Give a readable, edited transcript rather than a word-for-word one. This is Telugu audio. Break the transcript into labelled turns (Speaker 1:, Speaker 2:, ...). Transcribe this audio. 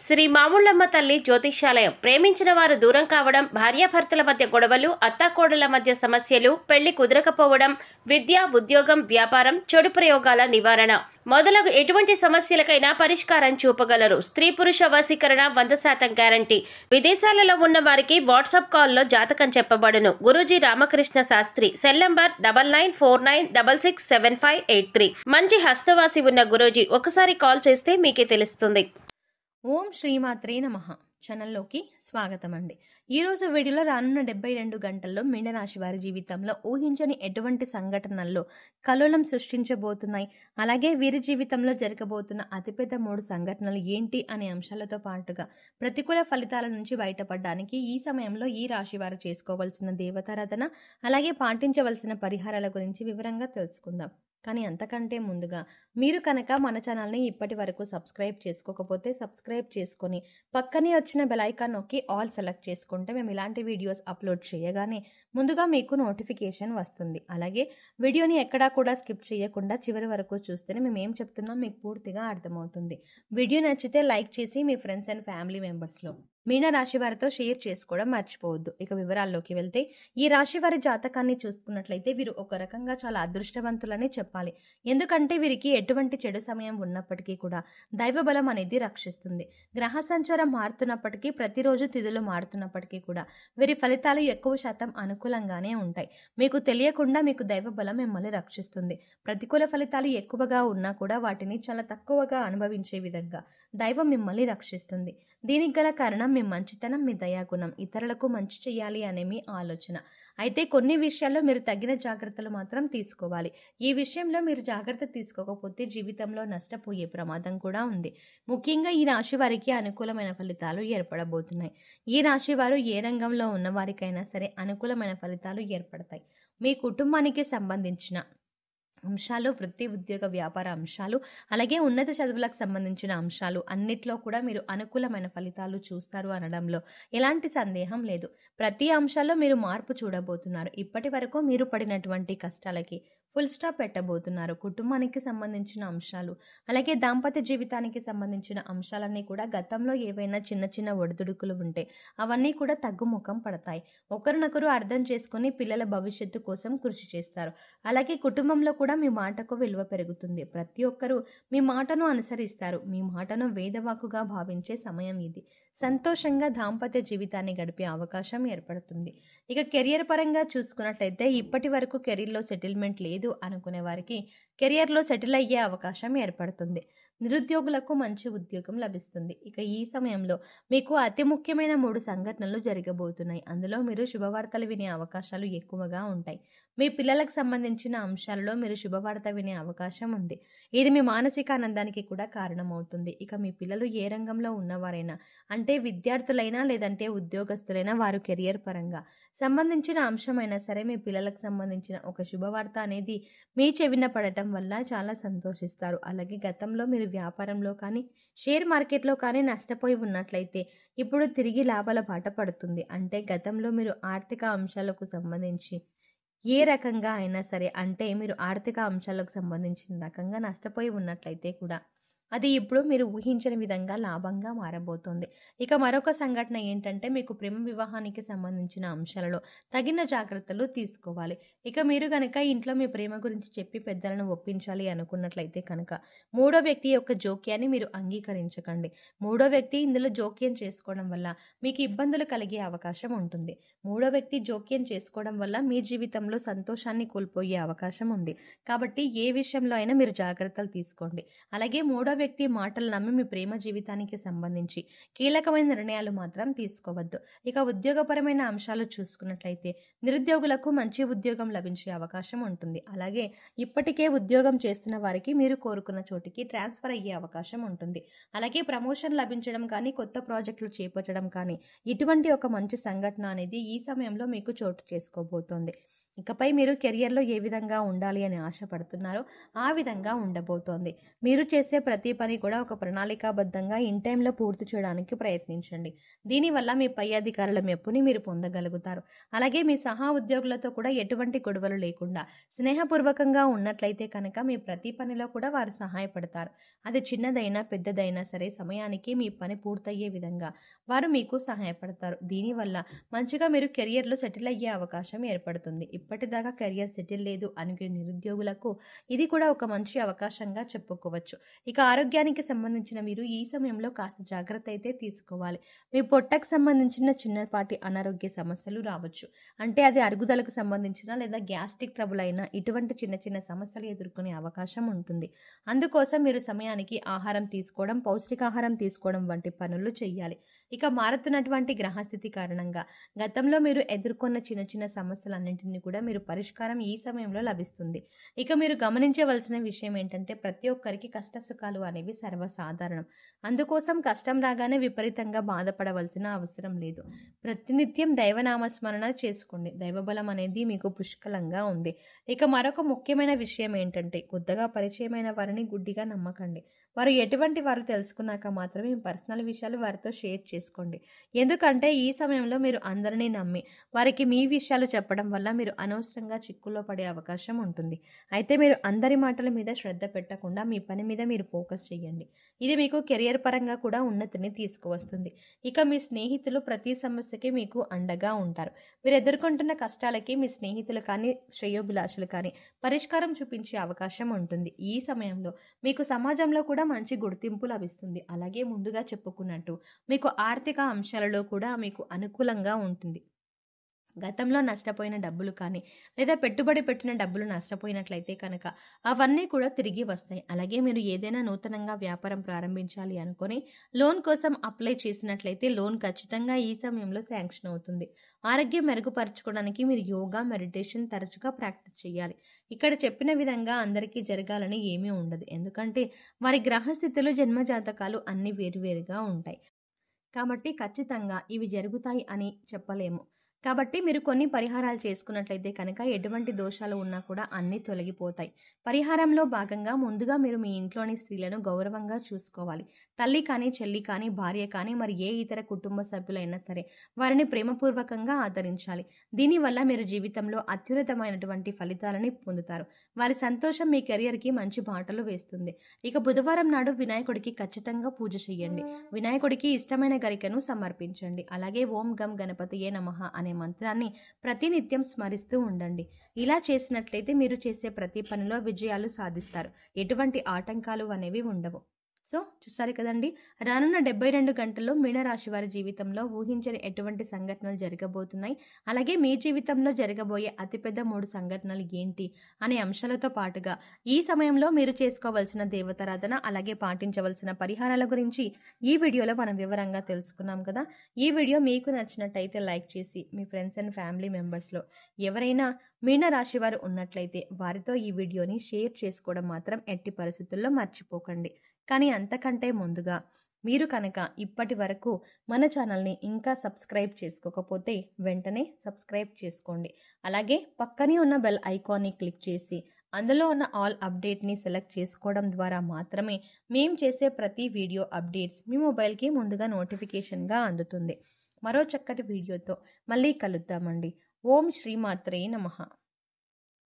Speaker 1: శ్రీ మాముళ్ళమ్మ తల్లి జ్యోతిష్యాలయం. ప్రేమించిన వారు దూరం కావడం, భార్యాభర్తల మధ్య గొడవలు, అత్తాకోడళ్ల మధ్య సమస్యలు, పెళ్లి కుదరకపోవడం, విద్య, ఉద్యోగం, వ్యాపారం, చెడు ప్రయోగాల నివారణ మొదలగు ఎటువంటి సమస్యలకైనా పరిష్కారం చూపగలరు. స్త్రీ పురుష వశీకరణ 100% గ్యారంటీ. విదేశాలలో ఉన్న వారికి వాట్సాప్ కాల్లో జాతకం చెప్పబడును. గురూజీ రామకృష్ణ శాస్త్రి. Cell number 9949667583. మంచి హస్తవాసి ఉన్న గురూజీ ఒకసారి కాల్ చేస్తే మీకే తెలుస్తుంది.
Speaker 2: ఓం శ్రీమాత్రే నమః. ఛానల్లోకి స్వాగతం అండి. ఈరోజు వీడియోలో రానున్న 72 గంటల్లో మీనరాశి వారి జీవితంలో ఊహించని ఎటువంటి సంఘటనల్లో కల్లోలం సృష్టించబోతున్నాయి, అలాగే వీరి జీవితంలో జరగబోతున్న అతిపెద్ద 3 సంఘటనలు ఏంటి అనే అంశాలతో పాటుగా ప్రతికూల ఫలితాల నుంచి బయటపడడానికి ఈ సమయంలో ఈ రాశి వారు చేసుకోవాల్సిన దేవతారాధన, అలాగే పాటించవలసిన పరిహారాల గురించి వివరంగా తెలుసుకుందాం. కానీ అంతకంటే ముందుగా మీరు కనుక మన ఛానల్ని ఇప్పటి వరకు సబ్స్క్రైబ్ చేసుకోకపోతే సబ్స్క్రైబ్ చేసుకొని పక్కనే వచ్చిన బెల్ ఐకాన్ నొక్కి ఆల్ సెలెక్ట్ చేసుకుంటే మేము ఇలాంటి వీడియోస్ అప్లోడ్ చేయగానే ముందుగా మీకు నోటిఫికేషన్ వస్తుంది. అలాగే వీడియోని ఎక్కడా కూడా స్కిప్ చేయకుండా చివరి వరకు చూస్తేనే మేము ఏం చెప్తున్నాం మీకు పూర్తిగా అర్థమవుతుంది. వీడియో నచ్చితే లైక్ చేసి మీ ఫ్రెండ్స్ అండ్ ఫ్యామిలీ మెంబర్స్లో మీనరాశి వారితో షేర్ చేసుకోవడం మర్చిపోవద్దు. ఇక వివరాల్లోకి వెళ్తే ఈ రాశి వారి జాతకాన్ని చూసుకున్నట్లయితే వీరు ఒక రకంగా చాలా అదృష్టవంతులని చెప్పాలి. ఎందుకంటే వీరికి ఎటువంటి చెడు సమయం ఉన్నప్పటికీ కూడా దైవబలం అనేది రక్షిస్తుంది. గ్రహ సంచారం మారుతున్నప్పటికీ, ప్రతిరోజు తిథులు మారుతున్నప్పటికీ కూడా వీరి ఫలితాలు ఎక్కువ శాతం అనుకూలంగానే ఉంటాయి. మీకు తెలియకుండా మీకు దైవబలం మిమ్మల్ని రక్షిస్తుంది. ప్రతికూల ఫలితాలు ఎక్కువగా ఉన్నా కూడా వాటిని చాలా తక్కువగా అనుభవించే విధంగా దైవం మిమ్మల్ని రక్షిస్తుంది. దీనికి గల కారణం మీ మంచితనం, మీ దయాగుణం, ఇతరులకు మంచి చేయాలి అనే మీ ఆలోచన. అయితే కొన్ని విషయాల్లో మీరు తగిన జాగ్రత్తలు మాత్రం తీసుకోవాలి. ఈ విషయంలో మీరు జాగ్రత్త తీసుకోకపోతే జీవితంలో నష్టపోయే ప్రమాదం కూడా ఉంది. ముఖ్యంగా ఈ రాశి వారికి అనుకూలమైన ఫలితాలు ఏర్పడబోతున్నాయి. ఈ రాశి వారు ఏ రంగంలో ఉన్న వారికైనా సరే అనుకూలమైన ఫలితాలు ఏర్పడతాయి. మీ కుటుంబానికి సంబంధించిన అంశాలు, వృత్తి, ఉద్యోగ, వ్యాపార అంశాలు, అలాగే ఉన్నత చదువులకు సంబంధించిన అంశాలు అన్నిట్లో కూడా మీరు అనుకూలమైన ఫలితాలు చూస్తారు అనడంలో ఎలాంటి సందేహం లేదు. ప్రతి అంశాల్లో మీరు మార్పు చూడబోతున్నారు. ఇప్పటి వరకు మీరు పడినటువంటి కష్టాలకి ఫుల్ స్టాప్ పెట్టబోతున్నారు. కుటుంబానికి సంబంధించిన అంశాలు, అలాగే దాంపత్య జీవితానికి సంబంధించిన అంశాలన్నీ కూడా గతంలో ఏవైనా చిన్న చిన్న ఒడిదుడుకులు ఉంటే అవన్నీ కూడా తగ్గుముఖం పడతాయి. ఒకరినొకరు అర్థం చేసుకుని పిల్లల భవిష్యత్తు కోసం కృషి చేస్తారు. అలాగే కుటుంబంలో కూడా మీ మాటకు విలువ పెరుగుతుంది. ప్రతి ఒక్కరూ మీ మాటను అనుసరిస్తారు. మీ మాటను వేదవాకుగా భావించే సమయం ఇది. సంతోషంగా దాంపత్య జీవితాన్ని గడిపే అవకాశం ఏర్పడుతుంది. ఇక కెరియర్ పరంగా చూసుకున్నట్లయితే ఇప్పటి వరకు కెరీర్లో సెటిల్మెంట్ లేదు అనుకునే వారికి కెరియర్లో సెటిల్ అయ్యే అవకాశం ఏర్పడుతుంది. నిరుద్యోగులకు మంచి ఉద్యోగం లభిస్తుంది. ఇక ఈ సమయంలో మీకు అతి ముఖ్యమైన 3 సంఘటనలు జరగబోతున్నాయి. అందులో మీరు శుభవార్తలు వినే అవకాశాలు ఎక్కువగా ఉంటాయి. మీ పిల్లలకు సంబంధించిన అంశాలలో మీరు శుభవార్త వినే అవకాశం ఉంది. ఇది మీ మానసిక ఆనందానికి కూడా కారణమవుతుంది. ఇక మీ పిల్లలు ఏ రంగంలో ఉన్నవారైనా, అంటే విద్యార్థులైనా లేదంటే ఉద్యోగస్తులైనా, వారు కెరియర్ పరంగా సంబంధించిన అంశమైనా సరే మీ పిల్లలకు సంబంధించిన ఒక శుభవార్త అనేది మీ చెవిన పడటం వల్ల చాలా సంతోషిస్తారు. అలాగే గతంలో మీరు వ్యాపారంలో కానీ షేర్ మార్కెట్లో కానీ నష్టపోయి ఉన్నట్లయితే ఇప్పుడు తిరిగి లాభాల బాట పడుతుంది. అంటే గతంలో మీరు ఆర్థిక అంశాలకు సంబంధించి ఏ రకంగా అయినా సరే, అంటే మీరు ఆర్థిక అంశాలకు సంబంధించిన రకంగా నష్టపోయి ఉన్నట్లయితే కూడా అది ఇప్పుడు మీరు ఊహించని విధంగా లాభంగా మారబోతోంది. ఇక మరొక సంఘటన ఏంటంటే మీకు ప్రేమ వివాహానికి సంబంధించిన అంశాలలో తగిన జాగ్రత్తలు తీసుకోవాలి. ఇక మీరు కనుక ఇంట్లో మీ ప్రేమ గురించి చెప్పి పెద్దలను ఒప్పించాలి అనుకున్నట్లయితే కనుక మూడో వ్యక్తి యొక్క జోక్యాన్ని మీరు అంగీకరించకండి. మూడో వ్యక్తి ఇందులో జోక్యం చేసుకోవడం వల్ల మీకు ఇబ్బందులు కలిగే అవకాశం ఉంటుంది. మూడో వ్యక్తి జోక్యం చేసుకోవడం వల్ల మీ జీవితంలో సంతోషాన్ని కోల్పోయే అవకాశం ఉంది. కాబట్టి ఏ విషయంలో అయినా మీరు జాగ్రత్తలు తీసుకోండి. అలాగే మూడో వ్యక్తి మాటలు నమ్మి మీ ప్రేమ జీవితానికి సంబంధించి కీలకమైన నిర్ణయాలు మాత్రం తీసుకోవద్దు. ఇక ఉద్యోగపరమైన అంశాలు చూసుకున్నట్లయితే నిరుద్యోగులకు మంచి ఉద్యోగం లభించే అవకాశం ఉంటుంది. అలాగే ఇప్పటికే ఉద్యోగం చేస్తున్న వారికి మీరు కోరుకున్న చోటికి ట్రాన్స్ఫర్ అయ్యే అవకాశం ఉంటుంది. అలాగే ప్రమోషన్ లభించడం కానీ, కొత్త ప్రాజెక్టులు చేపట్టడం కానీ, ఇటువంటి ఒక మంచి సంఘటన అనేది ఈ సమయంలో మీకు చోటు చేసుకోబోతోంది. ఇకపై మీరు కెరియర్లో ఏ విధంగా ఉండాలి అని ఆశపడుతున్నారో ఆ విధంగా ఉండబోతోంది. మీరు చేసే ప్రతి పని కూడా ఒక ప్రణాళికాబద్ధంగా ఇన్ టైంలో పూర్తి చేయడానికి ప్రయత్నించండి. దీనివల్ల మీ పై అధికారుల మెప్పుని మీరు పొందగలుగుతారు. అలాగే మీ సహా ఉద్యోగులతో కూడా ఎటువంటి గొడవలు లేకుండా స్నేహపూర్వకంగా ఉన్నట్లయితే కనుక మీ ప్రతి పనిలో కూడా వారు సహాయపడతారు. అది చిన్నదైనా పెద్దదైనా సరే సమయానికి మీ పని పూర్తయ్యే విధంగా వారు మీకు సహాయపడతారు. దీనివల్ల మంచిగా మీరు కెరియర్లో సెటిల్ అయ్యే అవకాశం ఏర్పడుతుంది. ఇప్పటిదాకా కెరియర్ సెటిల్ లేదు అనుకునే నిరుద్యోగులకు ఇది కూడా ఒక మంచి అవకాశంగా చెప్పుకోవచ్చు. ఇక ఆరోగ్యానికి సంబంధించిన మీరు ఈ సమయంలో కాస్త జాగ్రత్త అయితే తీసుకోవాలి. మీ పొట్టకు సంబంధించిన చిన్నపాటి అనారోగ్య సమస్యలు రావచ్చు. అంటే అది అరుగుదలకు సంబంధించిన లేదా గ్యాస్ట్రిక్ ట్రబుల్ అయినా ఇటువంటి చిన్న చిన్న సమస్యలు ఎదుర్కొనే అవకాశం ఉంటుంది. అందుకోసం మీరు సమయానికి ఆహారం తీసుకోవడం, పౌష్టికాహారం తీసుకోవడం వంటి పనులు చేయాలి. ఇక మారుతున్నటువంటి గ్రహస్థితి కారణంగా గతంలో మీరు ఎదుర్కొన్న చిన్న చిన్న సమస్యలన్నింటినీ కూడా మీరు పరిష్కారం ఈ సమయంలో లభిస్తుంది. ఇక మీరు గమనించవలసిన విషయం ఏంటంటే ప్రతి ఒక్కరికి కష్టసుఖాలు అనేవి సర్వసాధారణం. అందుకోసం కష్టం రాగానే విపరీతంగా బాధపడవలసిన అవసరం లేదు. ప్రతినిత్యం దైవనామస్మరణ చేసుకోండి. దైవబలం అనేది మీకు పుష్కలంగా ఉంది. ఇక మరొక ముఖ్యమైన విషయం ఏంటంటే కొత్తగా పరిచయమైన వారిని గుడ్డిగా నమ్మకండి. వారు ఎటువంటి వారు తెలుసుకున్నాక మాత్రమే మీ పర్సనల్ విషయాలు వారితో షేర్ చేసుకోండి. ఎందుకంటే ఈ సమయంలో మీరు అందరినీ నమ్మి వారికి మీ విషయాలు చెప్పడం వల్ల మీరు అనవసరంగా చిక్కుల్లో పడే అవకాశం ఉంటుంది. అయితే మీరు అందరి మాటల మీద శ్రద్ధ పెట్టకుండా మీ పని మీద మీరు ఫోకస్ చేయండి. ఇది మీకు కెరియర్ పరంగా కూడా ఉన్నతిని తీసుకువస్తుంది. ఇక మీ స్నేహితులు ప్రతి సమస్యకి మీకు అండగా ఉంటారు. మీరు ఎదుర్కొంటున్న కష్టాలకి మీ స్నేహితులు కానీ శ్రేయోభిలాషులు కానీ పరిష్కారం చూపించే అవకాశం ఉంటుంది. ఈ సమయంలో మీకు సమాజంలో కూడా మంచి గుర్తింపు లభిస్తుంది. అలాగే ముందుగా చెప్పుకున్నట్టు మీకు ఆర్థిక అంశాలలో కూడా మీకు అనుకూలంగా ఉంటుంది. గతంలో నష్టపోయిన డబ్బులు కానీ లేదా పెట్టుబడి పెట్టిన డబ్బులు నష్టపోయినట్లయితే కనుక అవన్నీ కూడా తిరిగి వస్తాయి. అలాగే మీరు ఏదైనా నూతనంగా వ్యాపారం ప్రారంభించాలి అనుకొని లోన్ కోసం అప్లై చేసినట్లయితే లోన్ ఖచ్చితంగా ఈ సమయంలో శాంక్షన్ అవుతుంది. ఆరోగ్యం మెరుగుపరచుకోవడానికి మీరు యోగా, మెడిటేషన్ తరచుగా ప్రాక్టీస్ చేయాలి. ఇక్కడ చెప్పిన విధంగా అందరికీ జరగాలని ఏమీ ఉండదు. ఎందుకంటే వారి గ్రహస్థితులు, జన్మజాతకాలు అన్నీ వేరువేరుగా ఉంటాయి. కాబట్టి ఖచ్చితంగా ఇవి జరుగుతాయి అని చెప్పలేము. కాబట్టి మీరు కొన్ని పరిహారాలు చేసుకున్నట్లయితే కనుక ఎటువంటి దోషాలు ఉన్నా కూడా అన్నీ తొలగిపోతాయి. పరిహారంలో భాగంగా ముందుగా మీరు మీ ఇంట్లోని స్త్రీలను గౌరవంగా చూసుకోవాలి. తల్లి కానీ, చెల్లి కానీ, భార్య కానీ, మరి ఏ ఇతర కుటుంబ సభ్యులైనా సరే వారిని ప్రేమపూర్వకంగా ఆదరించాలి. దీనివల్ల మీరు జీవితంలో అత్యున్నతమైనటువంటి ఫలితాలని పొందుతారు. వారి సంతోషం మీ కెరియర్కి మంచి బాటలు వేస్తుంది. ఇక బుధవారం నాడు వినాయకుడికి ఖచ్చితంగా పూజ చేయండి. వినాయకుడికి ఇష్టమైన గరికను సమర్పించండి. అలాగే ఓం గం గణపతియే నమః అనే మంత్రాన్ని ప్రతినిత్యం స్మరిస్తూ ఉండండి. ఇలా చేసినట్లయితే మీరు చేసే ప్రతి పనిలో విజయాలు సాధిస్తారు. ఎటువంటి ఆటంకాలు అనేవి ఉండవు. సో చూసారు కదండి, రానున్న 72 గంటల్లో మీనరాశి వారి జీవితంలో ఊహించని ఎటువంటి సంఘటనలు జరగబోతున్నాయి. అలాగే మీ జీవితంలో జరగబోయే అతిపెద్ద 3 సంఘటనలు ఏంటి అనే అంశాలతో పాటుగా ఈ సమయంలో మీరు చేసుకోవాల్సిన దేవతారాధన, అలాగే పాటించవలసిన పరిహారాల గురించి ఈ వీడియోలో మనం వివరంగా తెలుసుకున్నాం కదా. ఈ వీడియో మీకు నచ్చినట్టయితే లైక్ చేసి మీ ఫ్రెండ్స్ అండ్ ఫ్యామిలీ మెంబర్స్లో ఎవరైనా మీనరాశి వారు ఉన్నట్లయితే వారితో ఈ వీడియోని షేర్ చేసుకోవడం మాత్రం ఎట్టి పరిస్థితుల్లో మర్చిపోకండి. కానీ అంతకంటే ముందుగా మీరు కనుక ఇప్పటి వరకు మన ఛానల్ని ఇంకా సబ్స్క్రైబ్ చేసుకోకపోతే వెంటనే సబ్స్క్రైబ్ చేసుకోండి. అలాగే పక్కనే ఉన్న బెల్ ఐకాన్ని క్లిక్ చేసి అందులో ఉన్న ఆల్ అప్డేట్ని సెలెక్ట్ చేసుకోవడం ద్వారా మాత్రమే మేము చేసే ప్రతి వీడియో అప్డేట్స్ మీ మొబైల్కి ముందుగా నోటిఫికేషన్గా అందుతుంది. మరో చక్కటి వీడియోతో మళ్ళీ కలుద్దామండి. ఓం శ్రీమాత్రే నమః.